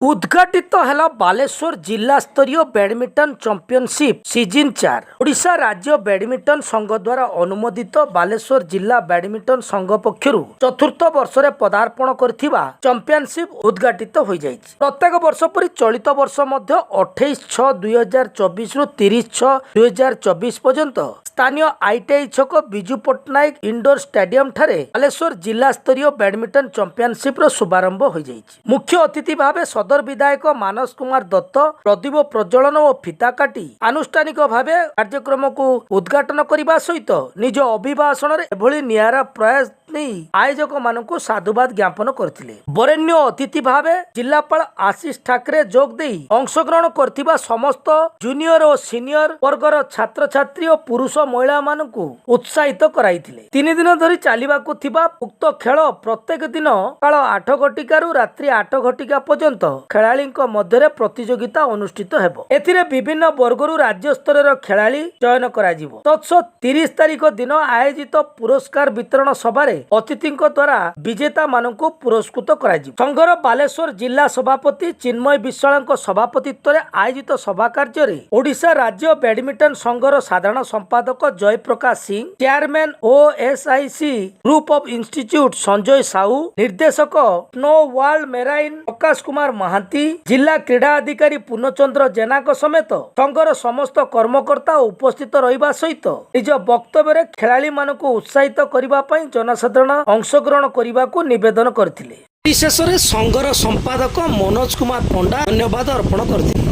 उद्घाटित है बालेश्वर जिला स्तरीय बैडमिंटन चैंपियनशिप सीजन 4। ओडिशा राज्य बैडमिंटन संघ द्वारा अनुमोदित बालेश्वर जिला बैडमिंटन संघ पक्षरु चतुर्थ वर्ष में पदार्पण करथिबा चैंपियनशिप उद्घाटित हो जाइछि। प्रत्येक वर्ष परि चलित वर्ष मध्य 28/6/2024 रु 30/6/2024 पर्यंत स्थानीय आईटीआई छक बिजू पट्टनायक इंडोर स्टेडियम ठारे बालेश्वर जिला स्तरीय बैडमिंटन चैंपियनशिप रो शुभारंभ हो जाइछि। मुख्य अतिथि भाव सदर विधायक मानस कुमार दत्त प्रदीप प्रज्वलन और फिता काटी आनुष्ठानिक भाव कार्यक्रम को उद्घाटन करने सहित निज अभिभाषण एभली नियारा प्रयास नहीं आयोजक मानक साधुवाद ज्ञापन करथिले। वरेण्य अतिथि भाव जिलापाल आशीष ठाकरे जोग देई अंशग्रहण करथिबा समस्त जूनियर और सीनियर वर्गर छात्र छात्री और पुरुष महिला मानक उत्साहित कराइथिले। 3 दिन धरी चालिबाकु थिबा उक्त खेल प्रत्येक दिन काल 8 घटिकारु रात्रि 8 घटिका पर्यंत खेलाड़ी मध्य प्रतियोगिता अनुष्ठित हेबो। एथिरे विभिन्न वर्गरु राज्य स्तर खेलाड़ी चयन कराजिबो। तत्सत 30 तारिख दिन आयोजित पुरस्कार वितरण सभा अतिथि द्वारा विजेता मानकु पुरस्कृत कराजिबो। संघर बालेश्वर जिला सभापति चिन्मय विश्वाल सभापतित्व आयोजित सभा कार्य ओडिशा राज्य बैडमिंटन संघर साधारण संपादक Jayaprakash Singh, chairman OSIC group of institute Sanjay Sahu, निर्देशक Snow World Marine Prakash Kumar Mahanti, जिला क्रीड़ा अधिकारी पूर्णचंद्र जेना समेत संघर समस्त कर्मकर्ता उपस्थित रहिबा सहित निज वक्तव्य खेलाड़ी मानकु उत्साहित करिबा पई जनसाधारण अंशग्रहण करने निवेदन करथिले। विशेष रे संघर संपादक मनोज कुमार पंडा धन्यवाद अर्पण करथिले।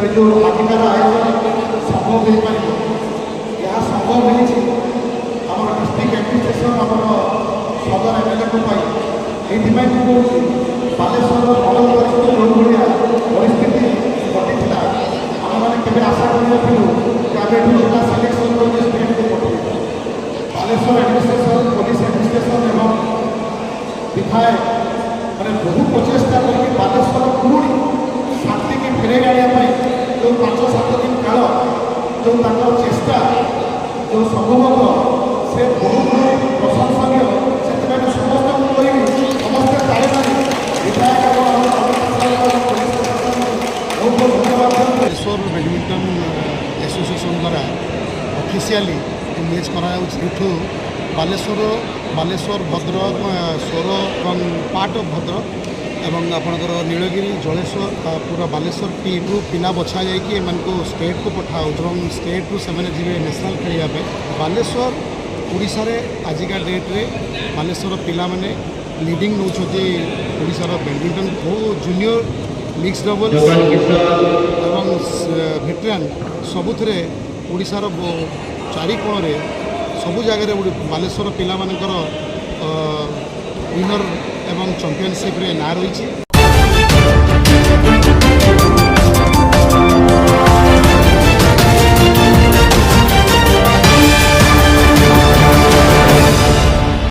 जो आजिकार आयोजन संभव हो पार यह संभव मिली आम डिस्ट्रिक्ट एडमिनिस्ट्रेशन आम सदर एमएलए को ये कहूँ बालेश्वर बड़ परिस्थिति जो भाया परिस्थिति घटी आम मैंने आशा करूँ जिला सिलेक्शन स्टेट को पठे बालेश्वर एडमिनिस्ट्रेशन पुलिस एडमिनिस्ट्रेशन एवं विधायक मैंने बहु प्रचेषा करके बालेश्वर पुणी शांति की फेरे आने जो 5-7 दिन काल जो चेष्टा जो जो संभवतः से बहुत प्रशंसनीय से समस्त कहि समस्त कार्यकारी विधायक बहुत बहुत धन्यवाद। बालेश्वर बैडमिंटन एसोसिएशन द्वारा ऑफिशियली मैच करा बालेश्वर भद्रक सोर और पार्ट ऑफ भद्रक एवं आपणकर नीलगिरी जलेश्वर पूरा बालेश्वर टीम पिला बछा जाकि स्टेट को पठाओ और स्टेट रु से जी नेशनल खेलने बालेश्वर ओडिशा रे आजिका डेट रे बालेश्वर पिला माने लीडिंग नौछती बैडमिंटन बहुत जूनियर मिक्स डबल्स एवं भेटेरान सबुथे ओडिशार चारिकोण रे सबु जगह बालेश्वर पिला मानकर विनर एवं चैंपियनशिप रे ना रही।